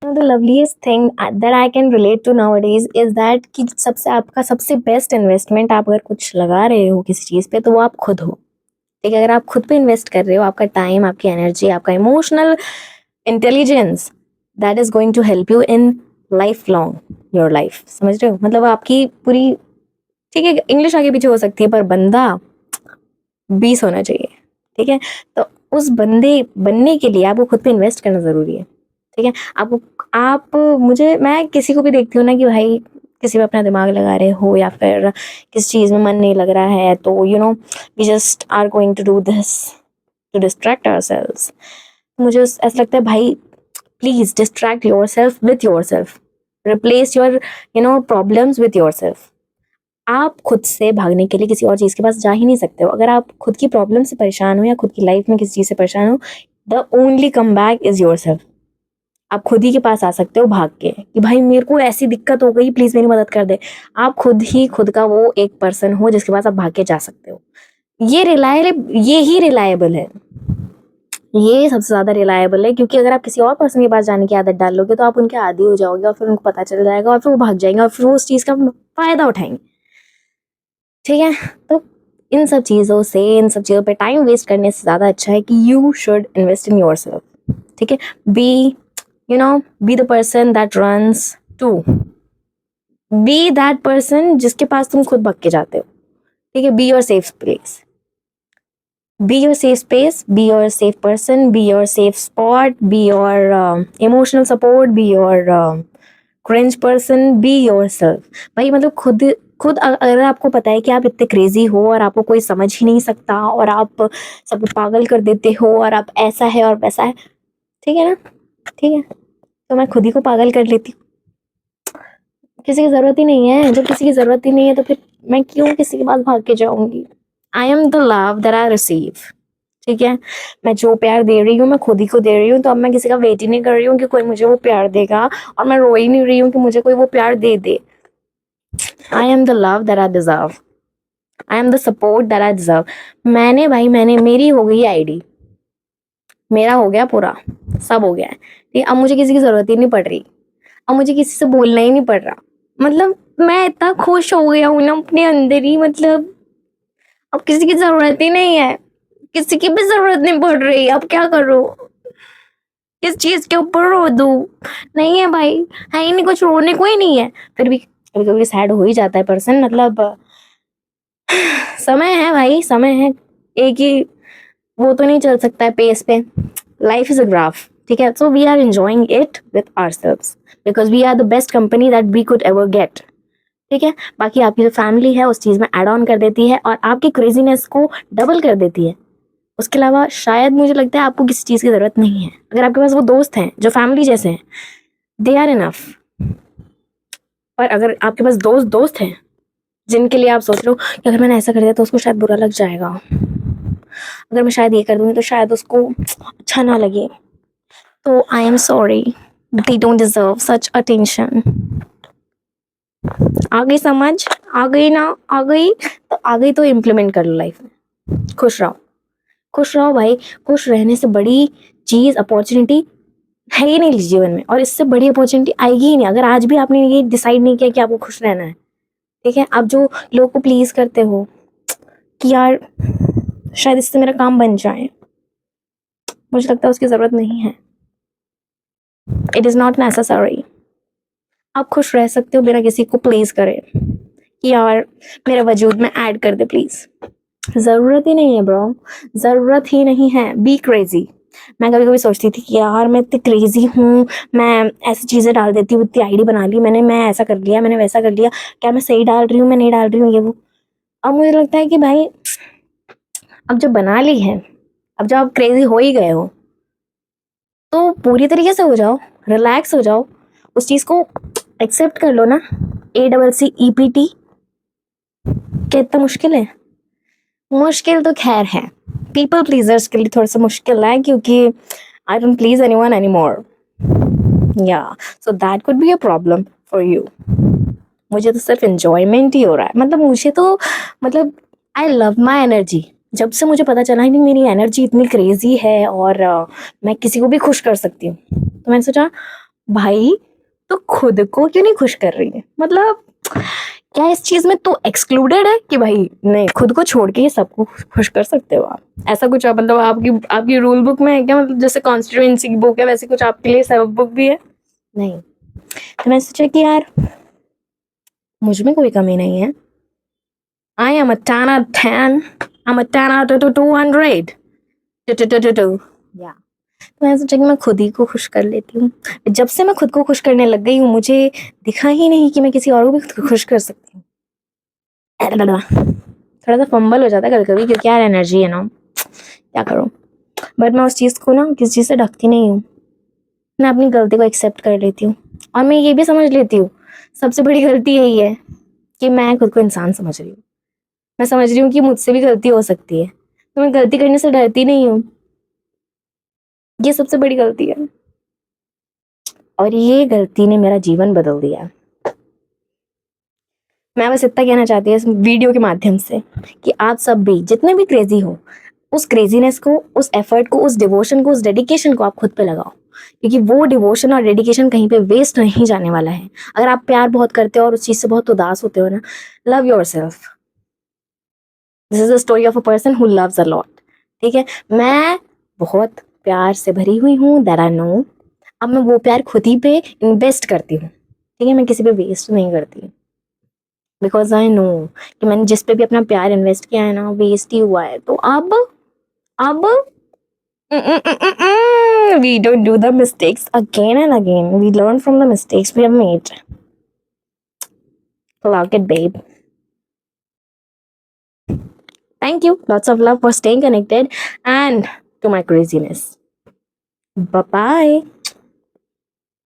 The loveliest thing that I can relate to nowadays is that कि सबसे आपका सबसे बेस्ट इन्वेस्टमेंट आप अगर कुछ लगा रहे हो किसी चीज़ पे तो वो आप खुद हो। ठीक है, अगर आप खुद पे इन्वेस्ट कर रहे हो, आपका टाइम, आपकी एनर्जी, आपका emotional intelligence, that is going to help you in life long your life. समझ रहे हो, मतलब आपकी पूरी, ठीक है इंग्लिश आगे पीछे हो सकती है पर बंदा 20 होना चाहिए। ठीक है, तो उस बंदे बनने के लिए आपको खुद पे इन्वेस्ट करना ज़रूरी है। ठीक है, आपको आप मुझे मैं किसी को भी देखती हूँ ना कि भाई किसी में अपना दिमाग लगा रहे हो या फिर किसी चीज़ में मन नहीं लग रहा है तो we just are going to do this to distract ourselves. मुझे ऐसा लगता है भाई please distract yourself with yourself, replace your problems with yourself. आप खुद से भागने के लिए किसी और चीज़ के पास जा ही नहीं सकते हो। अगर आप खुद की प्रॉब्लम से परेशान हो या खुद की लाइफ में किसी चीज़ से परेशान हो, the only come back is yourself. आप खुद ही के पास आ सकते हो भाग के कि भाई मेरे को ऐसी दिक्कत हो गई, प्लीज़ मेरी मदद कर दे। आप खुद ही खुद का वो एक पर्सन हो जिसके पास आप भाग के जा सकते हो। ये ही रिलायबल है, ये सबसे ज़्यादा रिलायबल है, क्योंकि अगर आप किसी और पर्सन के पास जाने की आदत डाल लोगे तो आप उनके आदी हो जाओगे और फिर उनको पता चल जाएगा और फिर वो भाग जाएंगे और फिर वो उस चीज़ का फ़ायदा उठाएंगे। ठीक है, तो इन सब चीज़ों पे टाइम वेस्ट करने से ज़्यादा अच्छा है कि you should invest in yourself. ठीक है, be be the person that runs to, be that person जिसके पास तुम खुद भाग के जाते हो। ठीक है, be your safe place, be your safe space, be your safe person, be your safe spot, be your emotional support, be your cringe person, be yourself। भाई मतलब खुद खुद अगर आपको पता है कि आप इतने क्रेजी हो और आपको कोई समझ ही नहीं सकता और आप सबको पागल कर देते हो और आप ऐसा है और वैसा है, ठीक है ना, ठीक है, तो मैं खुद ही को पागल कर लेती हूँ। किसी की ज़रूरत ही नहीं है, जब किसी की ज़रूरत ही नहीं है तो फिर मैं क्यों किसी के पास भाग के जाऊंगी। आई am the love that I receive. ठीक है, मैं जो प्यार दे रही हूँ मैं खुद ही को दे रही हूँ, तो अब मैं किसी का वेट ही नहीं कर रही हूँ कि कोई मुझे वो प्यार देगा, और मैं रो ही नहीं रही हूँ कि मुझे कोई वो प्यार दे दे। I am the love that I deserve, I am the support that I deserve. मैंने मेरी हो गई आईडी, मेरा हो गया पूरा, सब हो गया है। ठीक, अब मुझे किसी की जरूरत ही नहीं पड़ रही, अब मुझे किसी से बोलना ही नहीं पड़ रहा। मतलब मैं इतना खुश हो गया हूँ ना अपने अंदर ही, मतलब अब किसी की जरूरत ही नहीं है, किसी की भी जरूरत नहीं पड़ रही। अब क्या करूँ, किस चीज के ऊपर रो दूं, नहीं है भाई, है ही नहीं, कुछ रोने को ही नहीं है। फिर भी कभी कभी सैड हो ही जाता है पर्सन, मतलब समय है भाई, समय है, एक ही वो तो नहीं चल सकता है पेस पे। Life is a graph. ठीक है, so we are enjoying it with ourselves because we are the best company that we could ever get. ठीक है, बाकी आपकी जो फैमिली है उस चीज में एड ऑन कर देती है और आपकी क्रेजीनेस को डबल कर देती है। उसके अलावा शायद मुझे लगता है आपको किसी चीज़ की ज़रूरत नहीं है। अगर आपके पास वो दोस्त हैं जो फैमिली जैसे हैं, दे आर इनफ। पर अगर आपके पास दोस्त दोस्त हैं जिनके लिए आप सोच रहे हो कि अगर मैंने ऐसा कर दिया तो उसको शायद बुरा लग जाएगा, अगर मैं शायद ये कर दूंगी तो शायद उसको अच्छा ना लगे, तो I am sorry, they don't deserve such attention. आ गई समझ, आ गई ना, आ गई तो आ गई, तो इम्प्लीमेंट कर लो लाइफ में। खुश रहो, खुश रहो भाई। खुश रहने से बड़ी चीज़ अपॉर्चुनिटी है ही नहीं जीवन में, और इससे बड़ी अपॉर्चुनिटी आएगी ही नहीं अगर आज भी आपने ये डिसाइड नहीं किया कि आपको खुश रहना है। ठीक है, आप जो लोगों को प्लीज करते हो कि यार शायद इससे मेरा काम बन जाए, मुझे लगता है उसकी जरूरत नहीं है। It is not necessary. आप खुश रह सकते हो बिना किसी को प्लीज करे कि यार मेरे वजूद में ऐड कर दे प्लीज। जरूरत ही नहीं है ब्रो, जरूरत ही नहीं है। Be crazy. मैं कभी कभी सोचती थी कि यार मैं इतनी क्रेजी हूँ, मैं ऐसी चीज़ें डाल देती हूँ, इतनी आईडी बना ली मैंने, मैं ऐसा कर लिया, मैंने वैसा कर लिया, क्या मैं सही डाल रही हूँ, मैं नहीं डाल रही हूँ, ये वो। अब मुझे लगता है कि भाई अब जब बना ली है, अब जब आप क्रेजी हो ही गए हो तो पूरी तरीके से हो जाओ, रिलैक्स हो जाओ, उस चीज़ को एक्सेप्ट कर लो ना। ACCEPT क्या इतना मुश्किल है? मुश्किल तो खैर है, पीपल प्लीजर्स के लिए थोड़ा सा मुश्किल है, क्योंकि I don't please anyone anymore. या so that could be a problem for you. मुझे तो सिर्फ एंजॉयमेंट ही हो रहा है, मतलब मुझे तो, मतलब आई लव माई एनर्जी। जब से मुझे पता चला है कि मेरी एनर्जी इतनी क्रेजी है और मैं किसी को भी खुश कर सकती हूँ, तो मैंने सोचा भाई तो खुद को क्यों नहीं खुश कर रही है? मतलब क्या इस चीज में तो एक्सक्लूडेड है कि भाई नहीं, खुद को छोड़ के ये सबको खुश कर सकते हो आप? ऐसा कुछ मतलब आपकी आपकी रूल बुक में है क्या? मतलब जैसे कॉन्स्टिट्यूएंसी की बुक है वैसे कुछ आपके लिए सेल्फ बुक भी है? नहीं। तो मैं सोचा कि यार मुझ में कोई कमी नहीं है। I am a 10 out of 10, I'm a 10 out of 200 या। तो मैं सोचा कि मैं खुद ही को खुश कर लेती हूँ। जब से मैं खुद को खुश करने लग गई हूँ मुझे दिखा ही नहीं कि मैं किसी और को भी खुश कर सकती हूँ। थोड़ा सा फंबल हो जाता है कभी कभी क्योंकि यार एनर्जी है ना, क्या करूँ। बट मैं उस चीज़ को ना किसी चीज़ से ढकती नहीं हूँ। मैं अपनी गलती को एक्सेप्ट कर लेती हूँ और मैं ये भी समझ लेती हूँ सबसे बड़ी गलती यही है कि मैं खुद को इंसान समझ रही हूँ। मैं समझ रही हूँ कि मुझसे भी गलती हो सकती है, तो मैं गलती करने से डरती नहीं हूँ। ये सबसे बड़ी गलती है और ये गलती ने मेरा जीवन बदल दिया। मैं बस इतना कहना चाहती हूँ इस वीडियो के माध्यम से कि आप सब भी जितने भी क्रेजी हो, उस क्रेजीनेस को, उस एफर्ट को, उस डिवोशन को, उस डेडिकेशन को आप खुद पे लगाओ, क्योंकि वो डिवोशन और डेडिकेशन कहीं पे वेस्ट नहीं जाने वाला है। अगर आप प्यार बहुत करते हो और उस चीज से बहुत उदास होते हो ना, love your self. This is the story of a person who loves a lot. ठीक है, मैं बहुत प्यार से भरी हुई हूँ, दैट आई नो। अब मैं वो प्यार खुद ही पे इन्वेस्ट करती हूँ। ठीक है, मैं किसी पे वेस्ट नहीं करती, बिकॉज आई नो कि मैंने जिस पे भी अपना प्यार इन्वेस्ट किया है ना वेस्ट ही हुआ है। तो अब we don't do the mistakes again and again. We learn from the mistakes we have made. Clock it, babe. Thank you. Lots of love for staying connected and to my craziness. Bye bye.